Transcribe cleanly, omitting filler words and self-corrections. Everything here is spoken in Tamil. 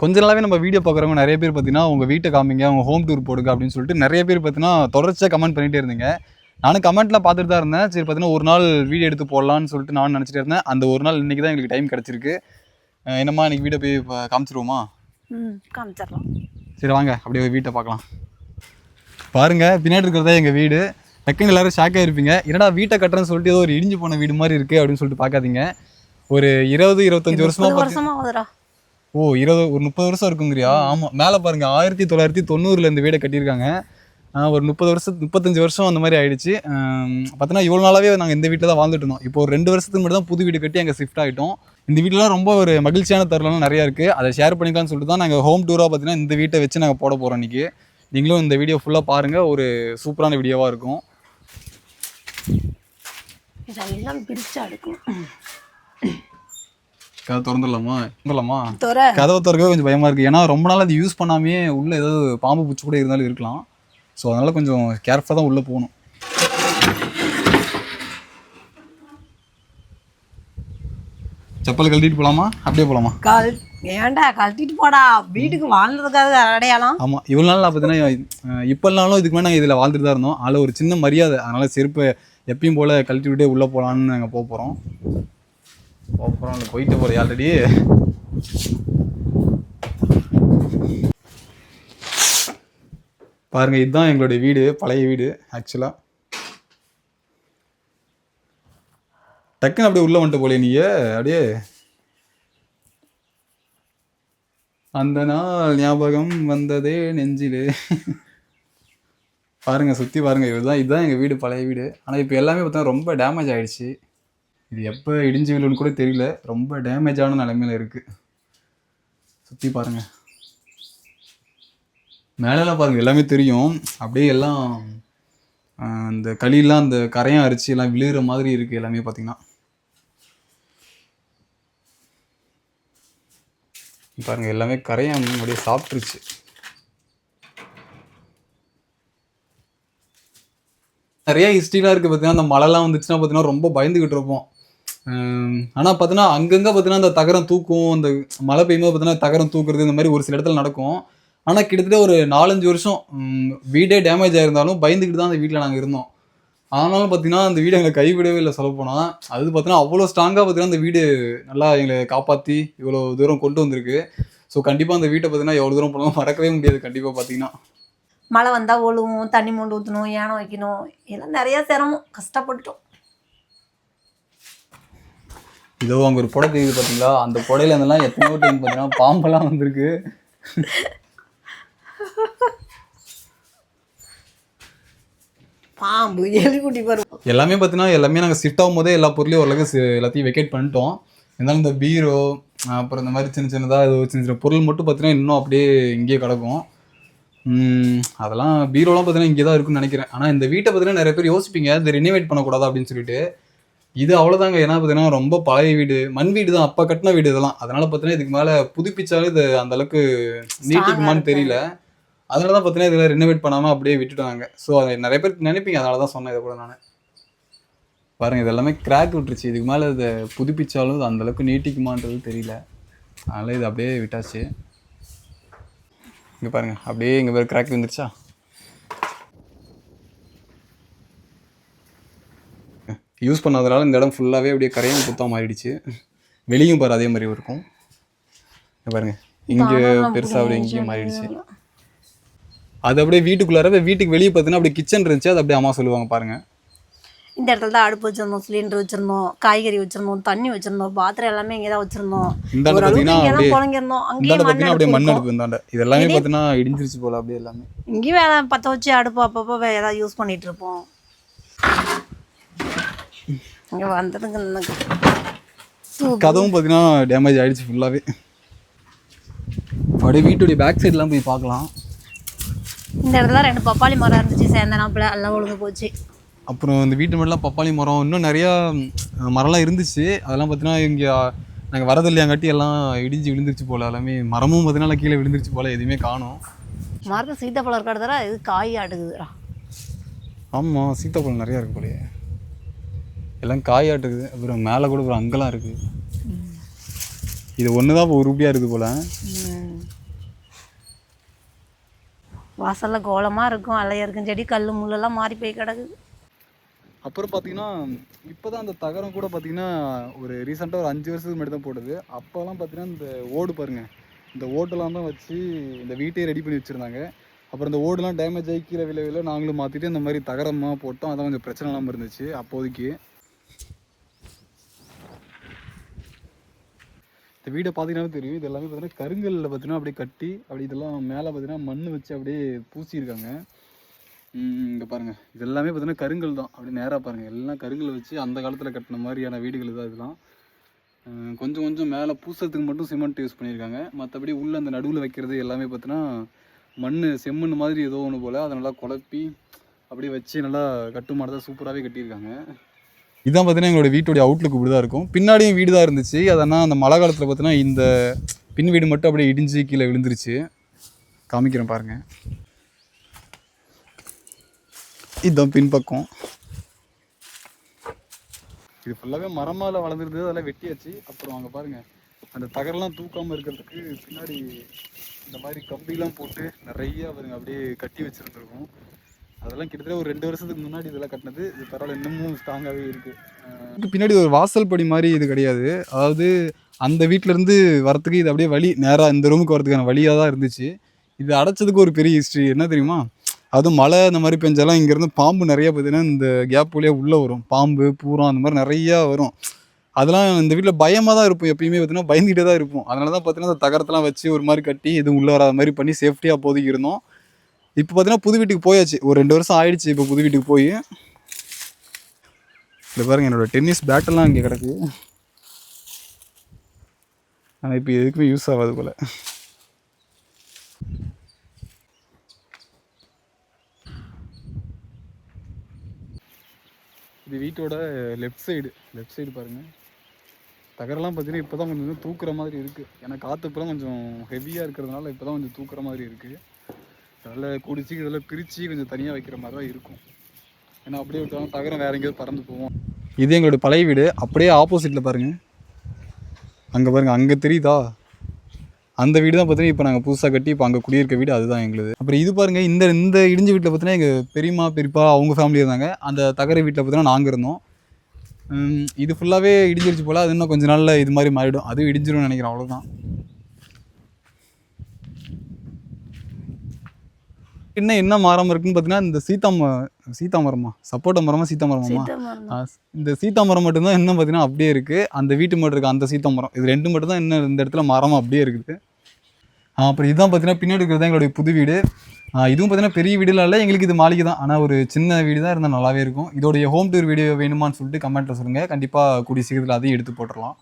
கொஞ்ச நாளாவே நம்ம வீடியோ பார்க்குறவங்க நிறைய பேர் பார்த்தீங்கன்னா உங்கள் வீட்டை காமிங்க, உங்கள் ஹோம் டூர் போடுங்க அப்படின்னு சொல்லிட்டு நிறைய பேர் பார்த்தீங்கன்னா தொடர்ச்சியாக கமெண்ட் பண்ணிகிட்டே இருந்தீங்க. நானும் கமெண்ட்லாம் பார்த்துட்டு தான் இருந்தேன். சரி பார்த்தீங்கன்னா ஒரு நாள் வீடியோ எடுத்து போடலான்னு சொல்லிட்டு நானும் நினச்சிட்டே இருந்தேன். அந்த ஒரு நாள் இன்றைக்கி தான் எங்களுக்கு டைம் கிடச்சிருக்கு. என்னம்மா இன்றைக்கி வீட்டை போய் காமிச்சிருவோமா? காமிச்சிடலாம். சரி வாங்க அப்படியே வீட்டை பார்க்கலாம். பாருங்கள், பின்னாடி இருக்கிறதா எங்கள் வீடு. டக்குன்னு எல்லோரும் ஷாக் ஆகிருப்பீங்க. என்னடா வீட்டை கட்டுறேன்னு சொல்லிட்டு ஏதோ ஒரு இடிஞ்சு போன வீடு மாதிரி இருக்குது அப்படின்னு சொல்லிட்டு பார்க்காதீங்க. ஒரு 20-25 வருஷமா ஓ 30 வருஷம் இருக்குங்கிறியா? ஆமாம், மேலே பாருங்கள் 1990 இந்த வீடை கட்டியிருக்காங்க. ஒரு 35 வருஷம் அந்த மாதிரி ஆகிடுச்சு. பார்த்தீங்கன்னா இவ்வளோ நாளாகவே நாங்கள் இந்த வீட்டில் தான் வாழ்ந்துட்டு இருந்தோம். இப்போ ஒரு 2 வருஷத்துக்கு மட்டும் தான் புது வீடு கட்டி அங்கே ஷிஃப்ட் ஆகிட்டோம். இந்த வீட்டிலலாம் ரொம்ப ஒரு மகிழ்ச்சியான தருணம்லாம் நிறையா இருக்குது. அதை ஷேர் பண்ணிக்கலாம்னு சொல்லிட்டு தான் நாங்கள் ஹோம் டூராக பார்த்தீங்கன்னா இந்த வீட்டை வச்சு நாங்கள் போட போகிறோம் இன்றைக்கி. நீங்களும் இந்த வீடியோ ஃபுல்லாக பாருங்கள், ஒரு சூப்பரான வீடியோவாக இருக்கும். இதெல்லாம் பிரிச்சா எடுக்கும். கதை திறந்துடலாமா? கதவை திறக்கவே கொஞ்சம் பயமாக இருக்குது. ஏன்னா ரொம்ப நாள் அது யூஸ் பண்ணாமே உள்ளே ஏதாவது பாம்பு பூச்சி கூட இருந்தாலும் இருக்கலாம். ஸோ அதனால் கொஞ்சம் கேர்ஃபுல்லாக தான் உள்ளே போகணும். செப்பல் கழட்டிட்டு போகலாமா, அப்படியே போகலாமா? ஏன்டா கழட்டிட்டு போடா, வீட்டுக்கு வாழ்றதுக்காக அடையாளம். ஆமாம், இவ்வளோ நாள் பார்த்தீங்கன்னா இப்போனாலும் இதுக்கு மேலே நாங்கள் இதில் வாழ்ந்துட்டு தான் இருந்தோம். அதில் ஒரு சின்ன மரியாதை, அதனால் செருப்பை எப்பயும் போல் கழட்டி விட்டே உள்ளே போகலான்னு நாங்கள் போகிறோம். இல்லை போயிட்டு போகிறேன் ஆல்ரெடி. பாருங்கள், இதுதான் எங்களுடைய வீடு, பழைய வீடு. ஆக்சுவலாக டக்குன்னு அப்படியே உள்ளே வந்துட்டு போலே நீ. அப்படியே அந்த நாள் ஞாபகம் வந்ததே நெஞ்சிலே. பாருங்கள், சுற்றி பாருங்கள். இதுதான் எங்கள் வீடு, பழைய வீடு. ஆனால் இப்போ எல்லாமே பார்த்தா ரொம்ப டேமேஜ் ஆகிடுச்சு. இது எப்போ இடிஞ்சு விழுன்னு கூட தெரியல. ரொம்ப டேமேஜான நிலைமையில் இருக்குது. சுற்றி பாருங்கள், மேலெல்லாம் பாருங்கள், எல்லாமே தெரியும். அப்படியே எல்லாம் அந்த களியெல்லாம் அந்த கரையம் அரிச்சு எல்லாம் விழுகிற மாதிரி இருக்குது எல்லாமே பார்த்தீங்கன்னா. பாருங்கள், எல்லாமே கரையம் அப்படியே சாப்பிட்ருச்சு. நிறைய ஹிஸ்ட்ரிலாம் இருக்குது பார்த்தீங்கன்னா. அந்த மழைலாம் வந்துச்சுன்னா பார்த்தீங்கன்னா ரொம்ப பயந்துக்கிட்டு இருப்போம். ஆனால் பார்த்தீங்கன்னா அங்கங்கே பார்த்தீங்கன்னா அந்த தகரம் தூக்கும், அந்த மழை பெய்யும்போது பார்த்தீங்கன்னா தகரம் தூக்குறது இந்த மாதிரி ஒரு சில இடத்துல நடக்கும். ஆனால் கிட்டத்தட்ட ஒரு 4-5 வருஷம் வீடே டேமேஜ் ஆகிருந்தாலும் பயந்துக்கிட்டு தான் அந்த வீட்டில் நாங்கள் இருந்தோம். ஆனாலும் பார்த்தீங்கன்னா அந்த வீடு எங்களை கைவிடவே இல்லை சொல்லப்போனால். அது பார்த்தீங்கன்னா அவ்வளோ ஸ்ட்ராங்காக பார்த்தீங்கன்னா அந்த வீடு நல்லா எங்களை காப்பாற்றி இவ்வளோ தூரம் கொண்டு வந்திருக்கு. ஸோ கண்டிப்பாக அந்த வீட்டை பார்த்தீங்கன்னா எவ்வளோ தூரம் போனாலும் மறக்கவே முடியாது. கண்டிப்பாக பார்த்தீங்கன்னா மழை வந்தால் ஒழுவும், தண்ணி மொண்டு ஊற்றணும், யானை வைக்கணும், இதெல்லாம் நிறையா சிரமம், கஷ்டப்பட்டுட்டோம். இதோ அங்கே ஒரு புடை தெரியுது பார்த்தீங்களா? அந்த புடையில இருந்தெல்லாம் எத்தனையோ டைம் பார்த்தீங்கன்னா பாம்பெல்லாம் வந்திருக்கு. பாம்பு, எலிக்குட்டி வரும். எல்லாமே பார்த்தீங்கன்னா எல்லாமே நாங்கள் ஷிஃப்ட் ஆகும் போதே எல்லா பொருளையும் ஓரளவுக்கு எல்லாத்தையும் வெக்கேட் பண்ணிட்டோம். இருந்தாலும் இந்த பீரோ அப்புறம் இந்த மாதிரி சின்ன சின்னதாக சின்ன சின்ன பொருள் மட்டும் பார்த்தீங்கன்னா இன்னும் அப்படியே இங்கேயே கிடக்கும். அதெல்லாம் பீரோலாம் பார்த்தீங்கன்னா இங்கே தான் இருக்குன்னு நினைக்கிறேன். ஆனால் இந்த வீட்டை பார்த்தீங்கன்னா நிறைய பேர் யோசிப்பீங்க இதை ரினோவேட் பண்ணக்கூடாது அப்படின்னு சொல்லிட்டு. இது அவ்வளோதாங்க. ஏன்னா பார்த்தீங்கன்னா ரொம்ப பழைய வீடு, மண் வீடு தான், அப்போ கட்டின வீடு இதெல்லாம். அதனால் பார்த்தீங்கன்னா இதுக்கு மேலே புதுப்பிச்சாலும் இது அந்தளவுக்கு நீட்டிக்குமான்னு தெரியல. அதனால தான் பார்த்தீங்கன்னா இதில் ரினோவேட் பண்ணாமல் அப்படியே விட்டுட்டாங்க. ஸோ அதை நிறைய பேர் நினைப்பீங்க, அதனால தான் சொன்னேன் இதை கூட நான். பாருங்கள், இது எல்லாமே கிராக் விட்டுருச்சு. இதுக்கு மேலே இதை புதுப்பிச்சாலும் இது அந்தளவுக்கு நீட்டிக்குமான்றது தெரியல. அதனால் இது அப்படியே விட்டாச்சு. இங்கே பாருங்கள், அப்படியே இங்கே பேர் கிராக் வந்துருச்சா. யூஸ் பண்ணாதனால இந்த இடம் ஃபுல்லாகவே அப்படியே கரையும் குத்தா மாறிடுச்சு. வெளியும் பாரு அதே மாதிரி இருக்கும். பாருங்கள், இங்கே பெருசாக அப்படியே இங்கேயும் மாறிடுச்சு. அது அப்படியே வீட்டுக்குள்ளார, வீட்டுக்கு வெளியே பார்த்தீங்கன்னா அப்படியே கிச்சன் இருந்துச்சு. அது அப்படியே அம்மா சொல்லுவாங்க பாருங்கள். இந்த இடத்துல தான் அடுப்பு வச்சிருந்தோம், சிலிண்டர் வச்சிருந்தோம், காய்கறி வச்சிருந்தோம், தண்ணி வச்சிருந்தோம், பாத்திரம் எல்லாமே இங்கே தான் வச்சிருந்தோம். இந்த பார்த்தீங்கன்னா அப்படியே மண் அடுப்பு இருந்தாண்ட இது எல்லாமே இதே பார்த்தீங்கன்னா இடிஞ்சிருச்சு போல அப்படியே எல்லாமே. இங்கேயும் வேலை பற்ற வச்சு அடுப்பு அப்பப்போ ஏதாவது யூஸ் பண்ணிட்டு இருப்போம். இங்கே வந்ததுங்க கதவும் பார்த்தீங்கன்னா டேமேஜ் ஆகிடுச்சு ஃபுல்லாகவே. அப்படியே வீட்டுடைய பேக் சைட்லாம் போய் பார்க்கலாம். இந்த இடத்துல 2 பப்பாளி மரம் இருந்துச்சு, சேர்ந்தனாப்புல எல்லாம் ஒழுங்கு போச்சு. அப்புறம் இந்த வீட்டு மேலாம் பப்பாளி மரம், இன்னும் நிறையா மரம்லாம் இருந்துச்சு. அதெல்லாம் பார்த்தீங்கன்னா இங்கே நாங்கள் வரதில்லையாங்காட்டி எல்லாம் இடிஞ்சு விழுந்துருச்சு போல். எல்லாமே மரமும் பார்த்தீங்கன்னா கீழே விழுந்துருச்சு போல், எதுவுமே காணும். மரத்தை சீத்தாப்பழம் இருக்கிறதா இது காய் ஆட்டுக்குதுடா. ஆமாம், சீத்தாப்பழம் நிறையா இருக்குது போலையே, எல்லாம் காய் ஆட்டுக்குது. அப்புறம் மேலே கூட அப்புறம் அங்கெல்லாம் இருக்குது. இது ஒன்று தான் இப்போ உருப்படியாக இருக்குது போல். வாசல்ல கோலமாக இருக்கும், அலையா இருக்கும், செடி கல் முள்ளெல்லாம் மாறி போய் கிடக்குது. அப்புறம் பார்த்தீங்கன்னா இப்போ தான் அந்த தகரம் கூட பார்த்தீங்கன்னா ஒரு ரீசெண்டாக ஒரு 5 வருஷத்துக்கு முன்னாடி தான் போடுது. அப்போல்லாம் பார்த்தீங்கன்னா இந்த ஓடு பாருங்கள், இந்த ஓட்டெல்லாம் தான் வச்சு இந்த வீட்டையே ரெடி பண்ணி வச்சுருந்தாங்க. அப்புறம் இந்த ஓடுலாம் டேமேஜ் ஆகி கீழே விளைவில் நாங்களும் மாற்றிட்டு இந்த மாதிரி தகரமாக போட்டோம். அதான் கொஞ்சம் பிரச்சனை இல்லாமல் இருந்துச்சு அப்போதைக்கு. இந்த வீடை பார்த்தீங்கன்னா தெரியும், இது எல்லாமே பார்த்தீங்கன்னா கருங்கல்லில் பார்த்தீங்கன்னா அப்படியே கட்டி அப்படி இதெல்லாம் மேலே பார்த்தீங்கன்னா மண் வச்சு அப்படியே பூசியிருக்காங்க. இங்கே பாருங்கள், இது எல்லாமே பார்த்தீங்கன்னா கருங்கல் தான். அப்படி நேராக பாருங்கள், எல்லாம் கருங்கல் வச்சு அந்த காலத்தில் கட்டின மாதிரியான வீடுகள் தான் இதெல்லாம். கொஞ்சம் கொஞ்சம் மேலே பூசத்துக்கு மட்டும் சிமெண்ட் யூஸ் பண்ணியிருக்காங்க. மற்றபடி உள்ளே அந்த நடுவில் வைக்கிறது எல்லாமே பார்த்தீங்கன்னா மண் செம்மண் மாதிரி ஏதோ ஒன்று போல் அதை நல்லா குழப்பி அப்படியே வச்சு நல்லா கட்டுமானதாக சூப்பராகவே கட்டியிருக்காங்க. இதான் பார்த்தீங்கன்னா எங்களோட வீட்டுடைய அவுட்லுக் இப்படி தான் இருக்கும். பின்னாடியும் வீடு தான் இருந்துச்சு. அதனால் அந்த மழை காலத்தில் பார்த்தீங்கன்னா இந்த பின் வீடு மட்டும் அப்படியே இடிஞ்சு கீழே விழுந்துருச்சு. காமிக்கிறேன் பாருங்கள், இதுதான் பின்பக்கம். இது ஃபுல்லாகவே மரமால் வளர்ந்துருந்தது, அதெல்லாம் வெட்டியாச்சு. அப்புறம் அங்கே பாருங்கள், அந்த தகரெல்லாம் தூக்காமல் இருக்கிறதுக்கு பின்னாடி இந்த மாதிரி கம்பிலாம் போட்டு நிறைய பாருங்க அப்படியே கட்டி வச்சுருந்துருக்கும். அதெல்லாம் கிட்டத்தட்ட ஒரு 2 வருஷத்துக்கு முன்னாடி இதெல்லாம் கட்டினது. இது பரவாயில்ல, இன்னமும் ஸ்ட்ராங்காகவே இருக்குது. பின்னாடி ஒரு வாசல் படி மாதிரி இது கிடையாது. அதாவது அந்த வீட்டிலேருந்து வரத்துக்கு இது அப்படியே வழி நேராக இந்த ரூமுக்கு வரதுக்கான வழியாக தான் இருந்துச்சு. இது அடைச்சதுக்கு ஒரு பெரிய ஹிஸ்ட்ரி என்ன தெரியுமா? அதுவும் மழை இந்த மாதிரி பெஞ்சாலும் இங்கேருந்து பாம்பு நிறைய பார்த்தீங்கன்னா இந்த கேப் வழியாக உள்ளே வரும். பாம்பு பூரம் அந்த மாதிரி நிறையா வரும். அதெல்லாம் இந்த வீட்டில் பயமாக தான் இருப்போம், எப்பயுமே பார்த்தீங்கன்னா பயந்துகிட்டே தான் இருப்போம். அதனால தான் பார்த்தீங்கன்னா அந்த தகரத்தெல்லாம் வச்சு ஒரு மாதிரி கட்டி எதுவும் உள்ளே வராத மாதிரி பண்ணி சேஃப்டியாக அப்போதைக்கு இருந்தோம். இப்போ பார்த்தீங்கன்னா புது வீட்டுக்கு போயாச்சு, ஒரு 2 வருஷம் ஆயிடுச்சு இப்போ புது வீட்டுக்கு போய். இல்லை பாருங்க, என்னோட டென்னிஸ் பேட்டெல்லாம் இங்கே கிடக்கு. ஆனால் இப்போ எதுக்குமே யூஸ் ஆகாது போல். இது வீட்டோட லெஃப்ட் சைடு பாருங்கள், தகரெல்லாம் பார்த்தீங்கன்னா இப்போ தான் கொஞ்சம் தூக்குற மாதிரி இருக்குது. ஏன்னா காற்று இப்போலாம் கொஞ்சம் ஹெவியாக இருக்கிறதுனால இப்போ தான் கொஞ்சம் தூக்குற மாதிரி இருக்குது. அதனால் குடிச்சு இதெல்லாம் பிரித்து கொஞ்சம் தனியாக வைக்கிற மாதிரி தான் இருக்கும். ஏன்னா அப்படியே விட்டாலும் தகரம் வேறு எங்கேயாவது பறந்து போவோம். இது எங்களோட பழைய வீடு. அப்படியே ஆப்போசிட்டில் பாருங்கள், அங்கே பாருங்கள், அங்கே தெரியுதா, அந்த வீடு தான் பார்த்தீங்கன்னா இப்போ நாங்கள் புதுசாக கட்டி இப்போ அங்கே குடியிருக்க வீடு அதுதான் எங்களுது. அப்புறம் இது பாருங்கள், இந்த இடிஞ்ச வீட்டில் பார்த்தீங்கன்னா எங்கள் பெரியம்மா பெரியப்பா அவங்க ஃபேமிலி இருந்தாங்க. அந்த தகர வீட்டில் பார்த்தீங்கன்னா நாங்கள் இருந்தோம். இது ஃபுல்லாகவே இடிஞ்சிருச்சு போல். அது இன்னும் கொஞ்சம் நாளில் இது மாதிரி மாறிடும், அதுவும் இடிஞ்சிரும்னு நினைக்கிறேன். அவ்வளோதான். இன்னும் என்ன மரம் இருக்குன்னு பார்த்தீங்கன்னா இந்த சீத்தா மரமா சப்போட்டா மரமா சீத்தா மரமா, இந்த சீத்தா மரம் மட்டும்தான் இன்னும் பார்த்தீங்கன்னா அப்படியே இருக்குது. அந்த வீட்டு மட்டும் இருக்குது அந்த சீத்தா மரம். இது 2 மட்டும் தான் இன்னும் இந்த இடத்துல மரம் அப்படியே இருக்குது. அப்புறம் இதுதான் பார்த்தீங்கன்னா பின்னாடி இருக்கிறது தான் எங்களுடைய புது வீடு. இதுவும் பார்த்தீங்கன்னா பெரிய வீடுலாம் இல்லை, எங்களுக்கு இது மாளிகை தான். ஆனால் ஒரு சின்ன வீடு தான் இருந்தால் நல்லாவே இருக்கும். இதோடைய ஹோம் டூர் வீடியோ வேணுமான்னு சொல்லிட்டு கமெண்ட்டில் சொல்லுங்கள். கண்டிப்பாக கூடிய சீக்கிரத்தில் அதையும் எடுத்து போட்டுடலாம்.